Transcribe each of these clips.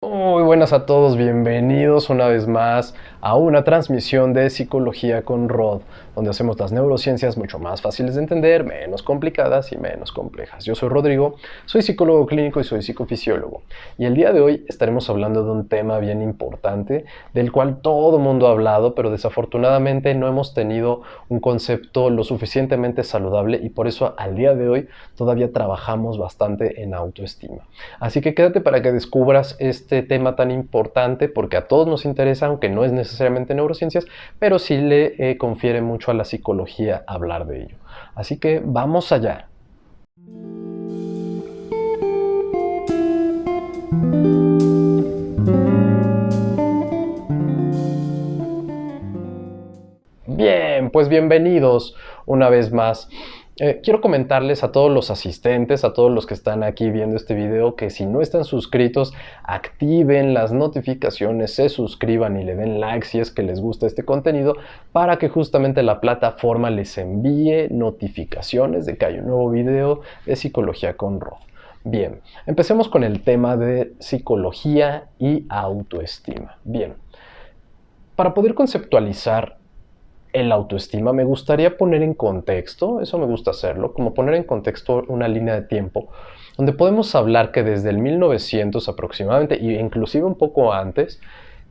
Muy buenas a todos, bienvenidos una vez más a una transmisión de Psicología con Rod, donde hacemos las neurociencias mucho más fáciles de entender, menos complicadas y menos complejas. Yo soy Rodrigo, soy psicólogo clínico y soy psicofisiólogo. Y el día de hoy estaremos hablando de un tema bien importante, del cual todo el mundo ha hablado, pero desafortunadamente no hemos tenido un concepto lo suficientemente saludable y por eso al día de hoy todavía trabajamos bastante en autoestima. Así que quédate para que descubras este tema tan importante porque a todos nos interesa, aunque no es necesariamente neurociencias, pero sí le confiere mucho a la psicología hablar de ello. Así que vamos allá. Bien, pues bienvenidos una vez más. Quiero comentarles a todos los asistentes, a todos los que están aquí viendo este video, que si no están suscritos, activen las notificaciones, se suscriban y le den like si es que les gusta este contenido, para que justamente la plataforma les envíe notificaciones de que hay un nuevo video de Psicología con Rod. Bien, empecemos con el tema de psicología y autoestima. Bien, para poder conceptualizar el autoestima, me gustaría poner en contexto, eso me gusta hacerlo, como poner en contexto una línea de tiempo, donde podemos hablar que desde el 1900 aproximadamente, e inclusive un poco antes,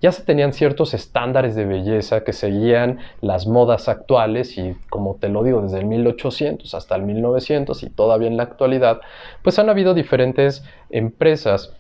ya se tenían ciertos estándares de belleza que seguían las modas actuales y, como te lo digo, desde el 1800 hasta el 1900 y todavía en la actualidad, pues han habido diferentes empresas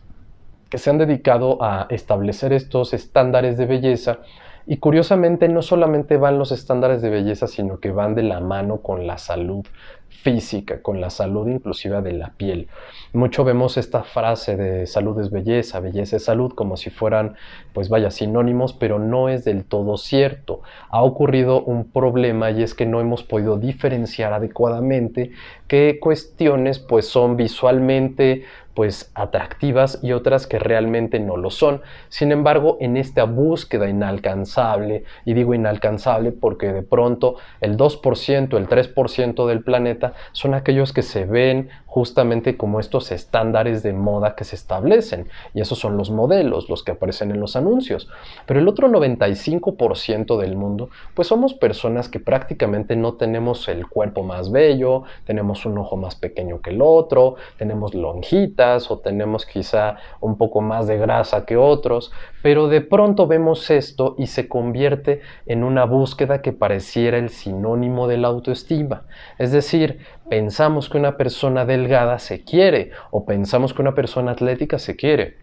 que se han dedicado a establecer estos estándares de belleza. Y curiosamente no solamente van los estándares de belleza, sino que van de la mano con la salud física, con la salud inclusiva de la piel. Mucho vemos esta frase de salud es belleza, belleza es salud, como si fueran, pues vaya, sinónimos, pero no es del todo cierto. Ha ocurrido un problema y es que no hemos podido diferenciar adecuadamente qué cuestiones pues son visualmente pues atractivas y otras que realmente no lo son. Sin embargo, en esta búsqueda inalcanzable, y digo inalcanzable porque de pronto el 2%, el 3% del planeta son aquellos que se ven justamente como estos estándares de moda que se establecen, y esos son los modelos, los que aparecen en los anuncios. Pero el otro 95% del mundo, pues somos personas que prácticamente no tenemos el cuerpo más bello, tenemos un ojo más pequeño que el otro, tenemos lonjitas, o tenemos quizá un poco más de grasa que otros, pero de pronto vemos esto y se convierte en una búsqueda que pareciera el sinónimo de la autoestima. Es decir, pensamos que una persona delgada se quiere o pensamos que una persona atlética se quiere.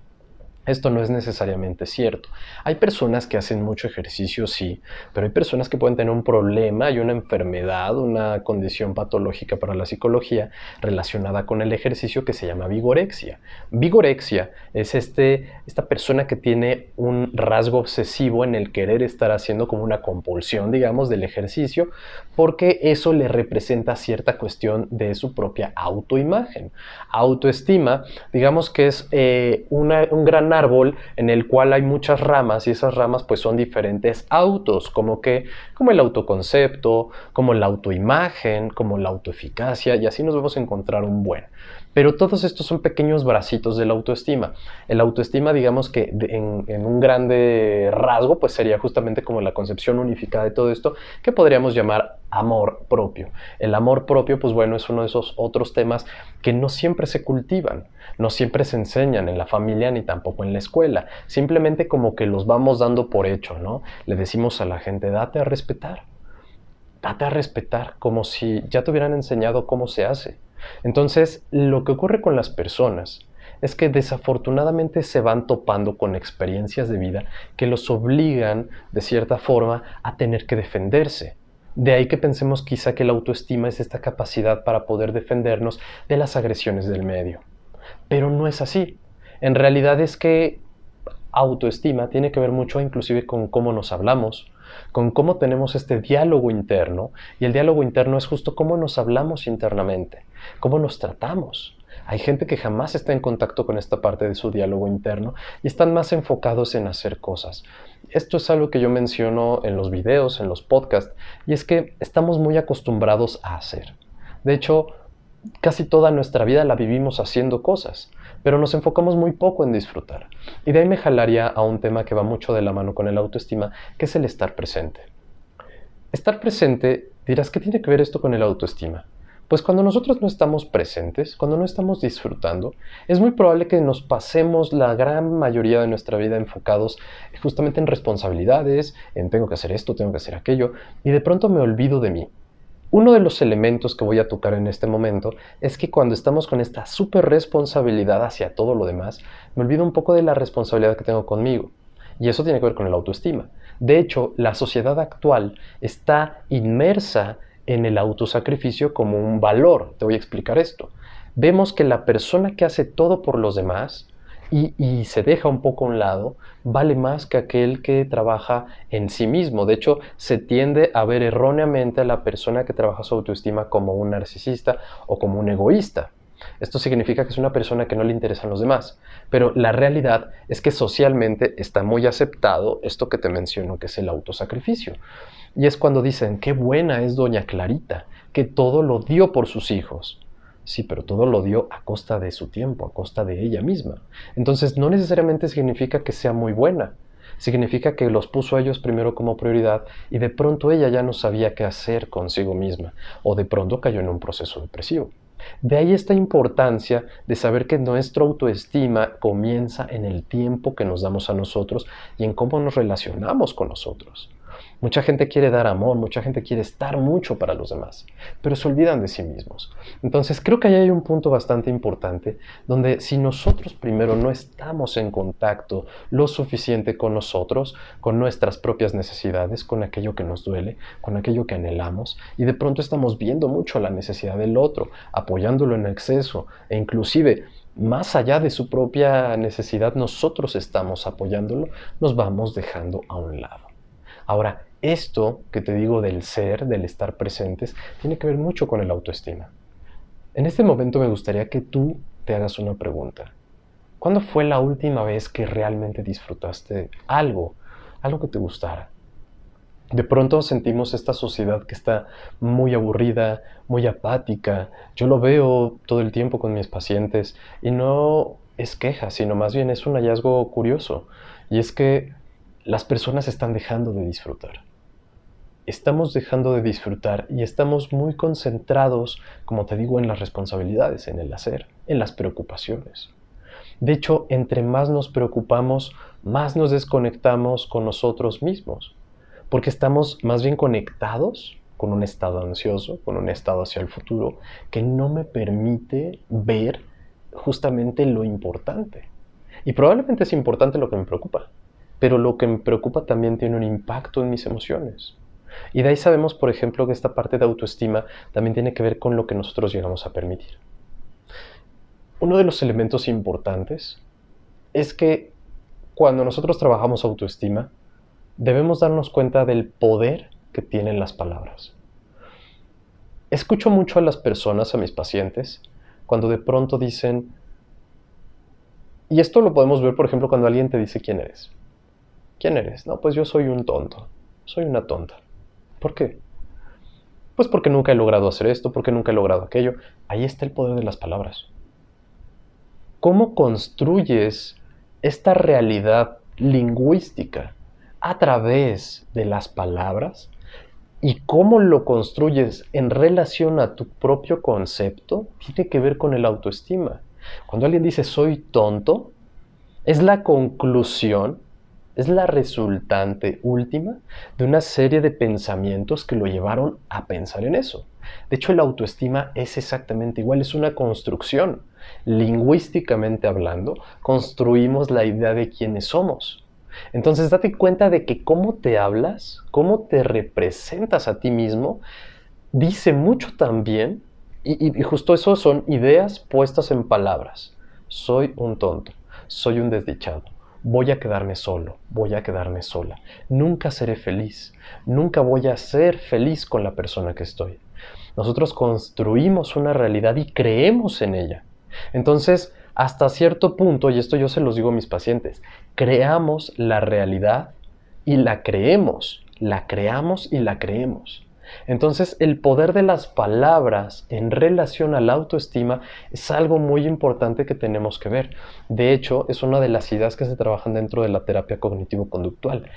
Esto no es necesariamente cierto. Hay personas que hacen mucho ejercicio, sí, pero hay personas que pueden tener un problema y una enfermedad, una condición patológica para la psicología relacionada con el ejercicio que se llama vigorexia. Vigorexia es esta persona que tiene un rasgo obsesivo en el querer estar haciendo como una compulsión, digamos, del ejercicio, porque eso le representa cierta cuestión de su propia autoimagen. Autoestima, digamos que es un gran árbol en el cual hay muchas ramas y esas ramas pues son diferentes autos, como el autoconcepto, como la autoimagen, como la autoeficacia, y así nos vamos a encontrar un buen. Pero todos estos son pequeños bracitos de la autoestima. El autoestima, digamos que en un grande rasgo, pues sería justamente como la concepción unificada de todo esto, que podríamos llamar amor propio. El amor propio, pues bueno, es uno de esos otros temas que no siempre se cultivan, no siempre se enseñan en la familia ni tampoco en la escuela. Simplemente como que los vamos dando por hecho, ¿no? Le decimos a la gente, date a respetar. Date a respetar, como si ya te hubieran enseñado cómo se hace. Entonces, lo que ocurre con las personas es que desafortunadamente se van topando con experiencias de vida que los obligan, de cierta forma, a tener que defenderse. De ahí que pensemos quizá que la autoestima es esta capacidad para poder defendernos de las agresiones del medio. Pero no es así. En realidad es que autoestima tiene que ver mucho inclusive con cómo nos hablamos, con cómo tenemos este diálogo interno, y el diálogo interno es justo cómo nos hablamos internamente, cómo nos tratamos. Hay gente que jamás está en contacto con esta parte de su diálogo interno y están más enfocados en hacer cosas. Esto es algo que yo menciono en los videos, en los podcasts, y es que estamos muy acostumbrados a hacer. De hecho, casi toda nuestra vida la vivimos haciendo cosas. pero nos enfocamos muy poco en disfrutar. Y de ahí me jalaría a un tema que va mucho de la mano con el autoestima, que es el estar presente. Estar presente, dirás, ¿qué tiene que ver esto con el autoestima? Pues cuando nosotros no estamos presentes, cuando no estamos disfrutando, es muy probable que nos pasemos la gran mayoría de nuestra vida enfocados justamente en responsabilidades, en tengo que hacer esto, tengo que hacer aquello, y de pronto me olvido de mí. Uno de los elementos que voy a tocar en este momento es que cuando estamos con esta súper responsabilidad hacia todo lo demás, me olvido un poco de la responsabilidad que tengo conmigo. Y eso tiene que ver con el autoestima. De hecho, la sociedad actual está inmersa en el autosacrificio como un valor. Te voy a explicar esto. Vemos que la persona que hace todo por los demás y se deja un poco a un lado, vale más que aquel que trabaja en sí mismo. De hecho, se tiende a ver erróneamente a la persona que trabaja su autoestima como un narcisista o como un egoísta. Esto significa que es una persona que no le interesan los demás. Pero la realidad es que socialmente está muy aceptado esto que te menciono, que es el autosacrificio. Y es cuando dicen, qué buena es doña Clarita, que todo lo dio por sus hijos. Sí, pero todo lo dio a costa de su tiempo, a costa de ella misma. Entonces no necesariamente significa que sea muy buena. Significa que los puso a ellos primero como prioridad y de pronto ella ya no sabía qué hacer consigo misma o de pronto cayó en un proceso depresivo. De ahí esta importancia de saber que nuestra autoestima comienza en el tiempo que nos damos a nosotros y en cómo nos relacionamos con nosotros. Mucha gente quiere dar amor, mucha gente quiere estar mucho para los demás, pero se olvidan de sí mismos. Entonces creo que ahí hay un punto bastante importante donde si nosotros primero no estamos en contacto lo suficiente con nosotros, con nuestras propias necesidades, con aquello que nos duele, con aquello que anhelamos, y de pronto estamos viendo mucho la necesidad del otro, apoyándolo en exceso, e inclusive más allá de su propia necesidad, nosotros estamos apoyándolo, nos vamos dejando a un lado. Ahora, esto que te digo del ser, del estar presentes, tiene que ver mucho con el autoestima. En este momento me gustaría que tú te hagas una pregunta. ¿Cuándo fue la última vez que realmente disfrutaste algo que te gustara? De pronto sentimos esta sociedad que está muy aburrida, muy apática. Yo lo veo todo el tiempo con mis pacientes y no es queja, sino más bien es un hallazgo curioso. Y es que las personas están dejando de disfrutar. Estamos dejando de disfrutar y estamos muy concentrados, como te digo, en las responsabilidades, en el hacer, en las preocupaciones. De hecho, entre más nos preocupamos, más nos desconectamos con nosotros mismos, porque estamos más bien conectados con un estado ansioso, con un estado hacia el futuro, que no me permite ver justamente lo importante. Y probablemente es importante lo que me preocupa, pero lo que me preocupa también tiene un impacto en mis emociones. Y de ahí sabemos, por ejemplo, que esta parte de autoestima también tiene que ver con lo que nosotros llegamos a permitir. Uno de los elementos importantes es que cuando nosotros trabajamos autoestima, debemos darnos cuenta del poder que tienen las palabras. Escucho mucho a las personas, a mis pacientes, cuando de pronto dicen, y esto lo podemos ver, por ejemplo, cuando alguien te dice quién eres. ¿Quién eres? No, pues yo soy un tonto, soy una tonta. ¿Por qué? Pues porque nunca he logrado hacer esto, porque nunca he logrado aquello. Ahí está el poder de las palabras. ¿Cómo construyes esta realidad lingüística a través de las palabras? ¿Y cómo lo construyes en relación a tu propio concepto? Tiene que ver con el autoestima. Cuando alguien dice soy tonto, es la conclusión, es la resultante última de una serie de pensamientos que lo llevaron a pensar en eso. De hecho, la autoestima es exactamente igual, es una construcción. Lingüísticamente hablando, construimos la idea de quiénes somos. Entonces, date cuenta de que cómo te hablas, cómo te representas a ti mismo, dice mucho también, y justo eso son ideas puestas en palabras. Soy un tonto, soy un desdichado, voy a quedarme solo, voy a quedarme sola, nunca seré feliz, nunca voy a ser feliz con la persona que estoy. Nosotros construimos una realidad y creemos en ella. Entonces, hasta cierto punto, y esto yo se los digo a mis pacientes, creamos la realidad y la creemos, la creamos y la creemos. Entonces, el poder de las palabras en relación a la autoestima es algo muy importante que tenemos que ver. De hecho, es una de las ideas que se trabajan dentro de la terapia cognitivo-conductual.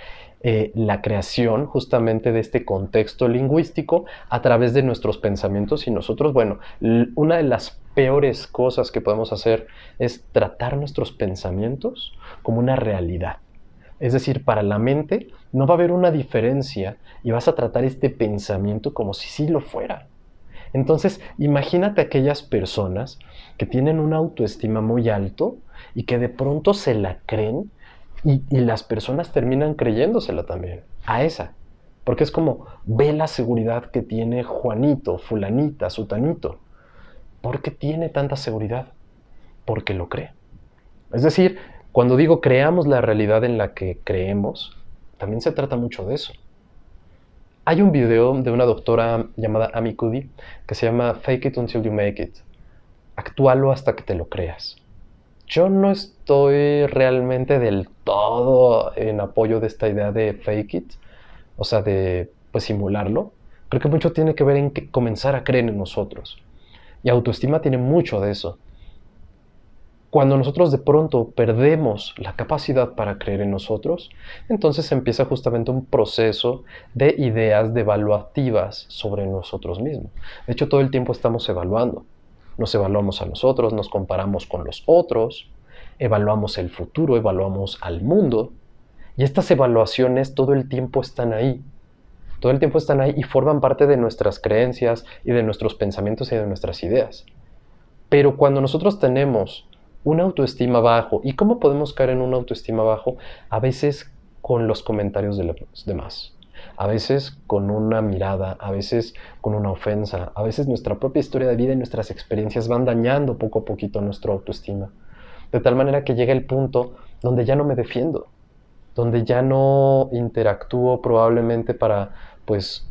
La creación justamente de este contexto lingüístico a través de nuestros pensamientos y nosotros, bueno, una de las peores cosas que podemos hacer es tratar nuestros pensamientos como una realidad. Es decir, para la mente no va a haber una diferencia y vas a tratar este pensamiento como si sí lo fuera. Entonces, imagínate aquellas personas que tienen una autoestima muy alto y que de pronto se la creen y las personas terminan creyéndosela también, a esa. Porque es como, ve la seguridad que tiene Juanito, fulanita, sutanito. ¿Por qué tiene tanta seguridad? Porque lo cree. Es decir, cuando digo creamos la realidad en la que creemos, también se trata mucho de eso. Hay un video de una doctora llamada Amy Cuddy que se llama Fake It Until You Make It. Actúalo hasta que te lo creas. Yo no estoy realmente del todo en apoyo de esta idea de fake it, o sea, de pues simularlo. Creo que mucho tiene que ver en que comenzar a creer en nosotros. Y autoestima tiene mucho de eso. Cuando nosotros de pronto perdemos la capacidad para creer en nosotros, entonces empieza justamente un proceso de ideas devaluativas sobre nosotros mismos. De hecho, todo el tiempo estamos evaluando. Nos evaluamos a nosotros, nos comparamos con los otros, evaluamos el futuro, evaluamos al mundo. Y estas evaluaciones todo el tiempo están ahí. Todo el tiempo están ahí y forman parte de nuestras creencias y de nuestros pensamientos y de nuestras ideas. Pero cuando nosotros tenemos una autoestima bajo, ¿y cómo podemos caer en una autoestima bajo? A veces con los comentarios de los demás, a veces con una mirada, a veces con una ofensa, a veces nuestra propia historia de vida y nuestras experiencias van dañando poco a poquito nuestra autoestima. De tal manera que llega el punto donde ya no me defiendo, donde ya no interactúo probablemente para, pues,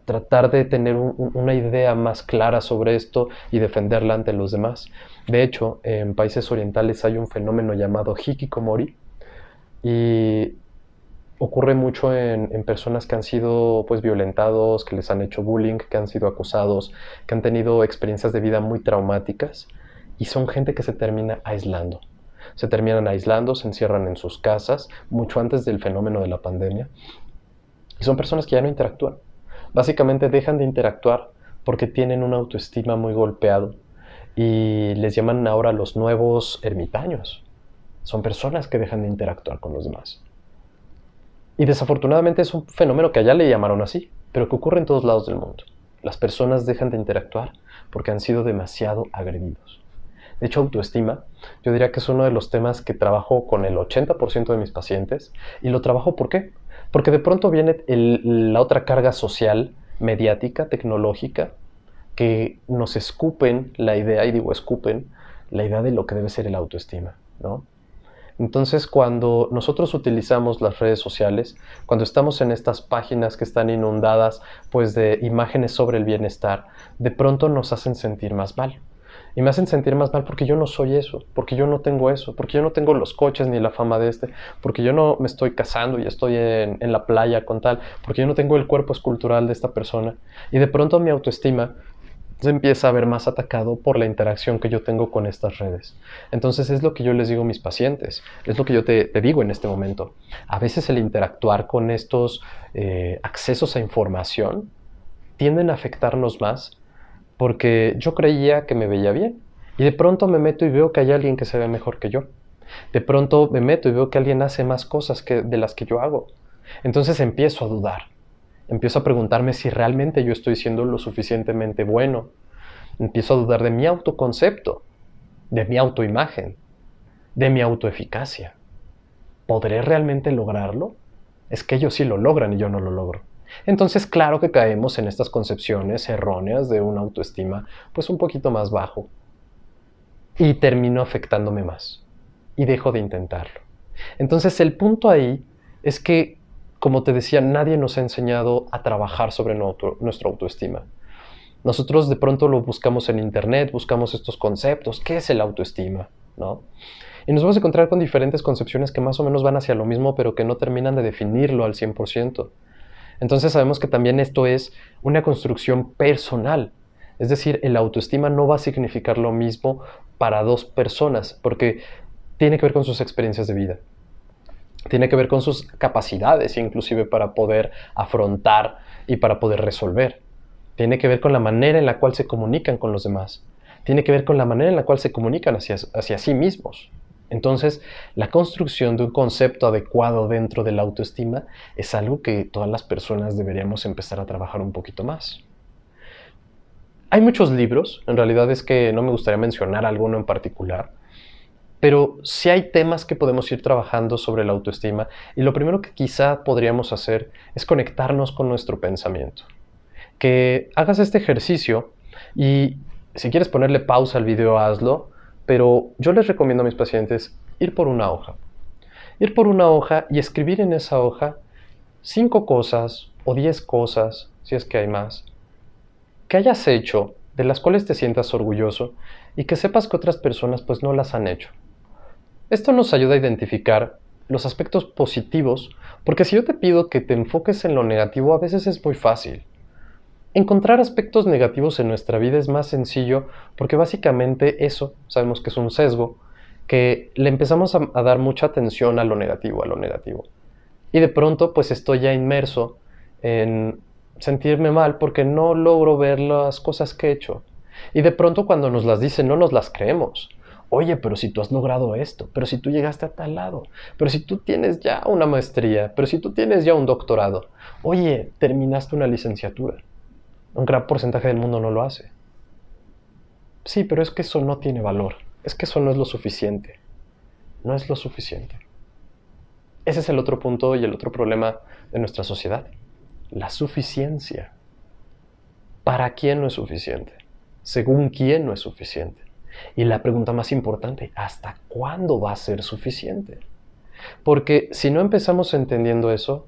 tratar de tener una idea más clara sobre esto y defenderla ante los demás. De hecho, en países orientales hay un fenómeno llamado hikikomori y ocurre mucho en personas que han sido pues violentados, que les han hecho bullying, que han sido acosados, que han tenido experiencias de vida muy traumáticas y son gente que se termina aislando. Se terminan aislando, se encierran en sus casas, mucho antes del fenómeno de la pandemia. Y son personas que ya no interactúan. Básicamente dejan de interactuar porque tienen una autoestima muy golpeado y les llaman ahora los nuevos ermitaños. Son personas que dejan de interactuar con los demás. Y desafortunadamente es un fenómeno que allá le llamaron así, pero que ocurre en todos lados del mundo. Las personas dejan de interactuar porque han sido demasiado agredidos. De hecho, autoestima, yo diría que es uno de los temas que trabajo con el 80% de mis pacientes. ¿Y lo trabajo por qué? Porque de pronto viene la otra carga social, mediática, tecnológica, que nos escupen la idea, y digo escupen, la idea de lo que debe ser el autoestima, ¿no? Entonces, cuando nosotros utilizamos las redes sociales, cuando estamos en estas páginas que están inundadas pues, de imágenes sobre el bienestar, de pronto nos hacen sentir más mal. Y me hacen sentir más mal porque yo no soy eso, porque yo no tengo eso, porque yo no tengo los coches ni la fama de este, porque yo no me estoy casando y estoy en la playa con tal, porque yo no tengo el cuerpo escultural de esta persona. Y de pronto mi autoestima se empieza a ver más atacado por la interacción que yo tengo con estas redes. Entonces es lo que yo les digo a mis pacientes, es lo que yo te digo en este momento. A veces el interactuar con estos accesos a información tienden a afectarnos más porque yo creía que me veía bien y de pronto me meto y veo que hay alguien que se ve mejor que yo. De pronto me meto y veo que alguien hace más cosas de las que yo hago. Entonces empiezo a dudar. Empiezo a preguntarme si realmente yo estoy siendo lo suficientemente bueno. Empiezo a dudar de mi autoconcepto, de mi autoimagen, de mi autoeficacia. ¿Podré realmente lograrlo? Es que ellos sí lo logran y yo no lo logro. Entonces, claro que caemos en estas concepciones erróneas de una autoestima pues un poquito más bajo. Y termino afectándome más. Y dejo de intentarlo. Entonces, el punto ahí es que, como te decía, nadie nos ha enseñado a trabajar sobre nuestra autoestima. Nosotros de pronto lo buscamos en internet, buscamos estos conceptos. ¿Qué es el autoestima? ¿No? Y nos vamos a encontrar con diferentes concepciones que más o menos van hacia lo mismo, pero que no terminan de definirlo al 100%. Entonces sabemos que también esto es una construcción personal. Es decir, el autoestima no va a significar lo mismo para dos personas, porque tiene que ver con sus experiencias de vida. Tiene que ver con sus capacidades, inclusive para poder afrontar y para poder resolver. Tiene que ver con la manera en la cual se comunican con los demás. Tiene que ver con la manera en la cual se comunican hacia sí mismos. Entonces, la construcción de un concepto adecuado dentro de la autoestima es algo que todas las personas deberíamos empezar a trabajar un poquito más. Hay muchos libros, en realidad es que no me gustaría mencionar alguno en particular, pero sí hay temas que podemos ir trabajando sobre la autoestima y lo primero que quizá podríamos hacer es conectarnos con nuestro pensamiento. Que hagas este ejercicio y si quieres ponerle pausa al video, hazlo, pero yo les recomiendo a mis pacientes ir por una hoja. Ir por una hoja y escribir en esa hoja 5 cosas o 10 cosas, si es que hay más, que hayas hecho, de las cuales te sientas orgulloso y que sepas que otras personas pues no las han hecho. Esto nos ayuda a identificar los aspectos positivos, porque si yo te pido que te enfoques en lo negativo, a veces es muy fácil. Encontrar aspectos negativos en nuestra vida es más sencillo porque básicamente eso, sabemos que es un sesgo, que le empezamos a dar mucha atención a lo negativo, a lo negativo. Y de pronto pues estoy ya inmerso en sentirme mal porque no logro ver las cosas que he hecho. Y de pronto cuando nos las dicen no nos las creemos. Oye, pero si tú has logrado esto, pero si tú llegaste a tal lado, pero si tú tienes ya una maestría, pero si tú tienes ya un doctorado, oye, terminaste una licenciatura. Un gran porcentaje del mundo no lo hace. Sí, pero es que eso no tiene valor. Es que eso no es lo suficiente. No es lo suficiente. Ese es el otro punto y el otro problema de nuestra sociedad. La suficiencia. ¿Para quién no es suficiente? ¿Según quién no es suficiente? Y la pregunta más importante, ¿hasta cuándo va a ser suficiente? Porque si no empezamos entendiendo eso,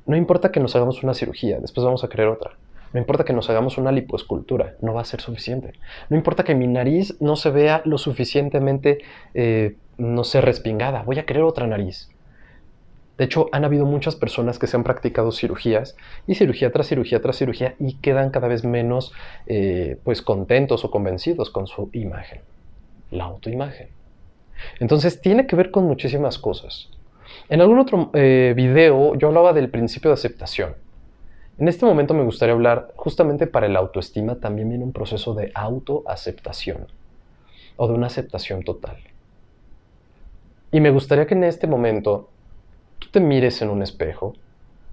no importa que nos hagamos una cirugía, después vamos a querer otra. No importa que nos hagamos una lipoescultura, no va a ser suficiente. No importa que mi nariz no se vea lo suficientemente, no sé, respingada, voy a querer otra nariz. De hecho, han habido muchas personas que se han practicado cirugías y cirugía tras cirugía tras cirugía y quedan cada vez menos pues contentos o convencidos con su imagen, la autoimagen. Entonces tiene que ver con muchísimas cosas. En algún otro video yo hablaba del principio de aceptación. En este momento me gustaría hablar justamente para el autoestima también viene un proceso de autoaceptación o de una aceptación total. Y me gustaría que en este momento tú te mires en un espejo,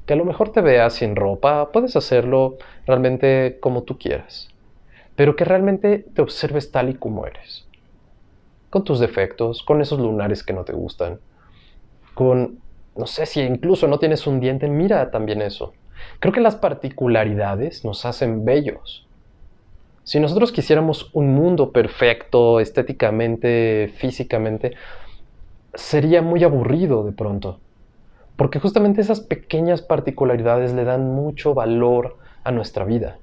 que a lo mejor te veas sin ropa, puedes hacerlo realmente como tú quieras, pero que realmente te observes tal y como eres, con tus defectos, con esos lunares que no te gustan, con, no sé, si incluso no tienes un diente, mira también eso. Creo que las particularidades nos hacen bellos. Si nosotros quisiéramos un mundo perfecto, estéticamente, físicamente, sería muy aburrido de pronto. Porque justamente esas pequeñas particularidades le dan mucho valor a nuestra vida.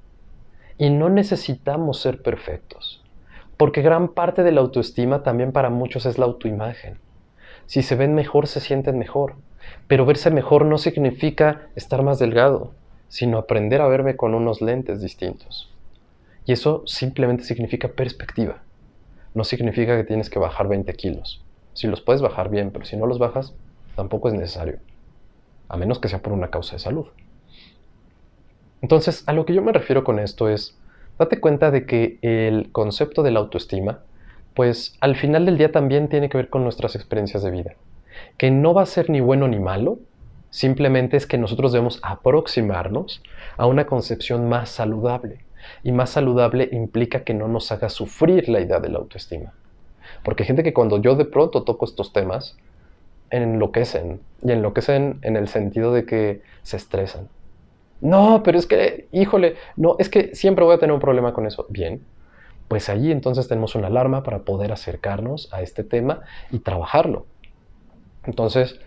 Y no necesitamos ser perfectos. Porque gran parte de la autoestima también para muchos es la autoimagen. Si se ven mejor, se sienten mejor. Pero verse mejor no significa estar más delgado, sino aprender a verme con unos lentes distintos. Y eso simplemente significa perspectiva. No significa que tienes que bajar 20 kilos. Si los puedes bajar bien, pero si no los bajas, tampoco es necesario. A menos que sea por una causa de salud. Entonces, a lo que yo me refiero con esto es, date cuenta de que el concepto de la autoestima, pues al final del día también tiene que ver con nuestras experiencias de vida. Que no va a ser ni bueno ni malo, simplemente es que nosotros debemos aproximarnos a una concepción más saludable. Y más saludable implica que no nos haga sufrir la idea de la autoestima. Porque hay gente que cuando yo de pronto toco estos temas, enloquecen. Y enloquecen en el sentido de que se estresan. No, pero es que, híjole, no, es que siempre voy a tener un problema con eso. Bien, pues allí entonces tenemos una alarma para poder acercarnos a este tema y trabajarlo. Entonces,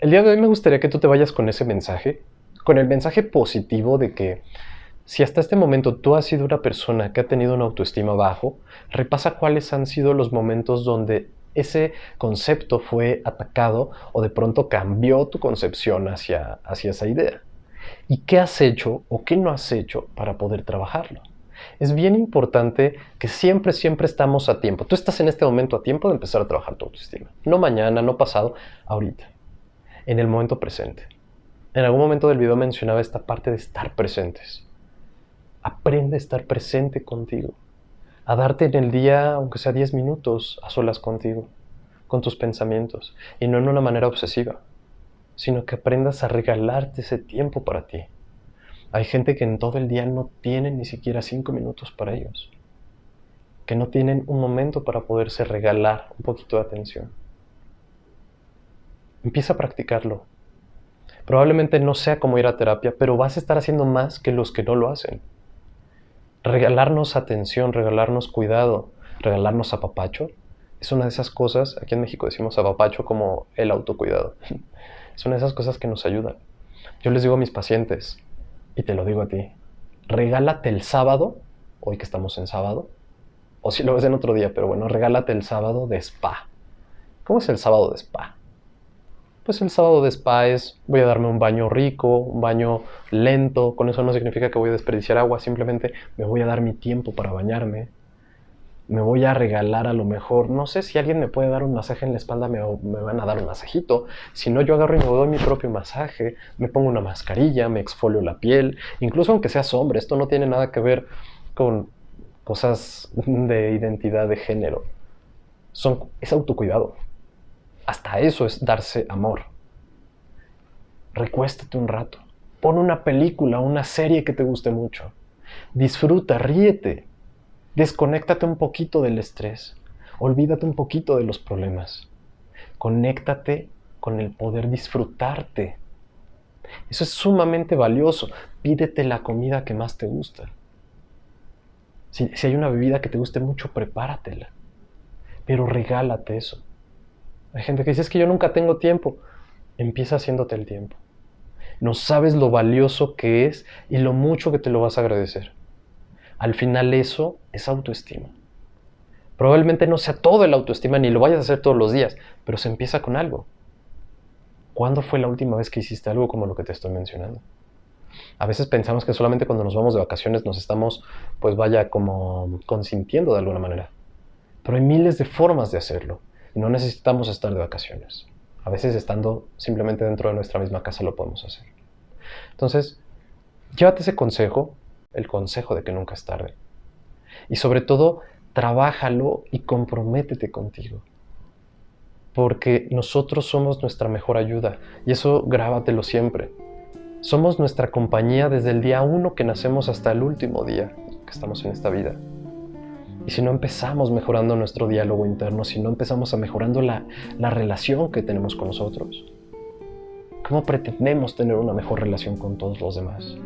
el día de hoy me gustaría que tú te vayas con ese mensaje, con el mensaje positivo de que si hasta este momento tú has sido una persona que ha tenido una autoestima bajo, repasa cuáles han sido los momentos donde ese concepto fue atacado o de pronto cambió tu concepción hacia esa idea. ¿Y qué has hecho o qué no has hecho para poder trabajarlo? Es bien importante que siempre, siempre estamos a tiempo. Tú estás en este momento a tiempo de empezar a trabajar tu autoestima. No mañana, no pasado, ahorita. En el momento presente. En algún momento del video mencionaba esta parte de estar presentes. Aprende a estar presente contigo. A darte en el día, aunque sea 10 minutos, a solas contigo, con tus pensamientos. Y no en una manera obsesiva, sino que aprendas a regalarte ese tiempo para ti. Hay gente que en todo el día no tiene ni siquiera 5 minutos para ellos. Que no tienen un momento para poderse regalar un poquito de atención. Empieza a practicarlo. Probablemente no sea como ir a terapia, pero vas a estar haciendo más que los que no lo hacen. Regalarnos atención, regalarnos cuidado, regalarnos apapacho, es una de esas cosas, aquí en México decimos apapacho como el autocuidado. Es una de esas cosas que nos ayudan. Yo les digo a mis pacientes, y te lo digo a ti, regálate el sábado, hoy que estamos en sábado, o si lo ves en otro día, pero bueno, regálate el sábado de spa. ¿Cómo es el sábado de spa? Pues el sábado de spa es, voy a darme un baño rico, un baño lento. Con eso no significa que voy a desperdiciar agua, simplemente me voy a dar mi tiempo para bañarme. Me voy a regalar a lo mejor, no sé si alguien me puede dar un masaje en la espalda, me van a dar un masajito. Si no, yo agarro y me doy mi propio masaje, me pongo una mascarilla, me exfolio la piel. Incluso aunque seas hombre, esto no tiene nada que ver con cosas de identidad de género. Es autocuidado. Hasta eso es darse amor. Recuéstate un rato. Pon una película, una serie que te guste mucho. Disfruta, ríete. Desconéctate un poquito del estrés. Olvídate un poquito de los problemas. Conéctate con el poder disfrutarte. Eso es sumamente valioso. Pídete la comida que más te gusta. Si hay una bebida que te guste mucho, prepáratela. Pero regálate eso. Hay gente que dice, es que yo nunca tengo tiempo. Empieza haciéndote el tiempo. No sabes lo valioso que es y lo mucho que te lo vas a agradecer. Al final eso es autoestima. Probablemente no sea todo el autoestima ni lo vayas a hacer todos los días, pero se empieza con algo. ¿Cuándo fue la última vez que hiciste algo como lo que te estoy mencionando? A veces pensamos que solamente cuando nos vamos de vacaciones nos estamos, pues vaya, como consintiendo de alguna manera. Pero hay miles de formas de hacerlo. Y no necesitamos estar de vacaciones. A veces estando simplemente dentro de nuestra misma casa lo podemos hacer. Entonces, llévate ese consejo, el consejo de que nunca es tarde. Y sobre todo, trabájalo y comprométete contigo. Porque nosotros somos nuestra mejor ayuda. Y eso grábatelo siempre. Somos nuestra compañía desde el día 1 que nacemos hasta el último día que estamos en esta vida. Y si no empezamos mejorando nuestro diálogo interno, si no empezamos a mejorando la relación que tenemos con nosotros, ¿cómo pretendemos tener una mejor relación con todos los demás?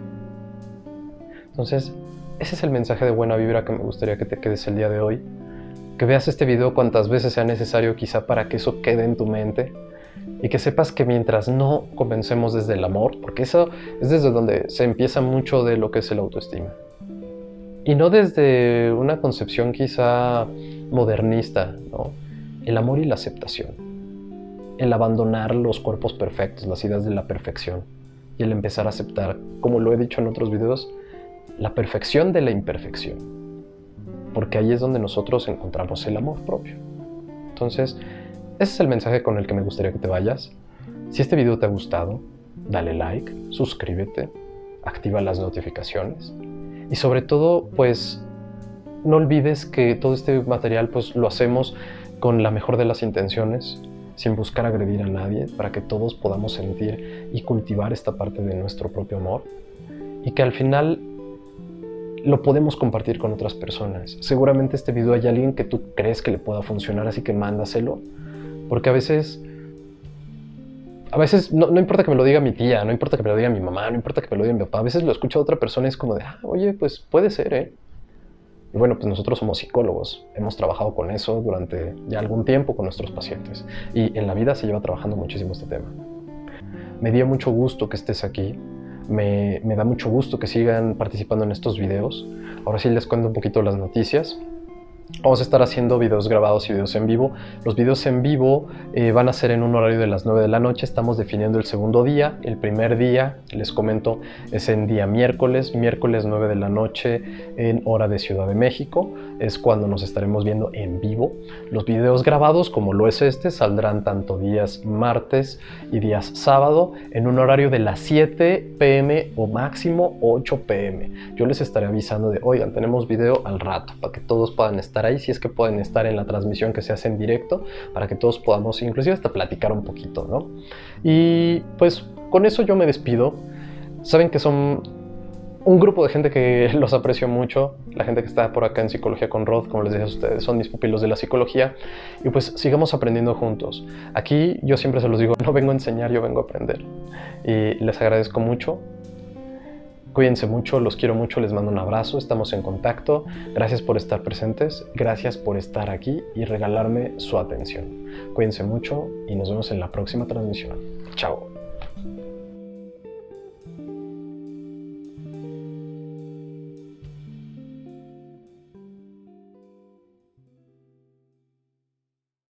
Entonces, ese es el mensaje de buena vibra que me gustaría que te quedes el día de hoy. Que veas este video cuantas veces sea necesario quizá para que eso quede en tu mente. Y que sepas que mientras no comencemos desde el amor, porque eso es desde donde se empieza mucho de lo que es el autoestima. Y no desde una concepción quizá modernista, ¿no? El amor y la aceptación. El abandonar los cuerpos perfectos, las ideas de la perfección. Y el empezar a aceptar, como lo he dicho en otros videos, la perfección de la imperfección. Porque ahí es donde nosotros encontramos el amor propio. Entonces, ese es el mensaje con el que me gustaría que te vayas. Si este video te ha gustado, dale like, suscríbete, activa las notificaciones. Y sobre todo, pues, no olvides que todo este material pues lo hacemos con la mejor de las intenciones, sin buscar agredir a nadie, para que todos podamos sentir y cultivar esta parte de nuestro propio amor. Y que al final lo podemos compartir con otras personas. Seguramente este video hay alguien que tú crees que le pueda funcionar, así que mándaselo. Porque a veces no importa que me lo diga mi tía, no importa que me lo diga mi mamá, no importa que me lo diga mi papá, a veces lo escucha otra persona y es como de, oye, pues puede ser, ¿eh? Y bueno, pues nosotros somos psicólogos, hemos trabajado con eso durante ya algún tiempo con nuestros pacientes y en la vida se lleva trabajando muchísimo este tema. Me dio mucho gusto que estés aquí, me da mucho gusto que sigan participando en estos videos. Ahora sí les cuento un poquito las noticias. Vamos a estar haciendo videos grabados y videos en vivo. Los videos en vivo van a ser en un horario de las 9 de la noche. Estamos definiendo el segundo día. El primer día, les comento, es en día miércoles 9 de la noche en hora de Ciudad de México. Es cuando nos estaremos viendo en vivo. Los videos grabados, como lo es este, saldrán tanto días martes y días sábado en un horario de las 7 p.m. o máximo 8 p.m. Yo les estaré avisando de, oigan, tenemos video al rato, para que todos puedan estar ahí, si es que pueden estar en la transmisión que se hace en directo, para que todos podamos inclusive hasta platicar un poquito, ¿no? Y pues con eso yo me despido. Saben que son un grupo de gente que los aprecio mucho, la gente que está por acá en Psicología con Rod, como les dije a ustedes, son mis pupilos de la psicología, y pues sigamos aprendiendo juntos. Aquí yo siempre se los digo, no vengo a enseñar, yo vengo a aprender. Y les agradezco mucho. Cuídense mucho, los quiero mucho, les mando un abrazo, estamos en contacto. Gracias por estar presentes, gracias por estar aquí y regalarme su atención. Cuídense mucho y nos vemos en la próxima transmisión. Chao.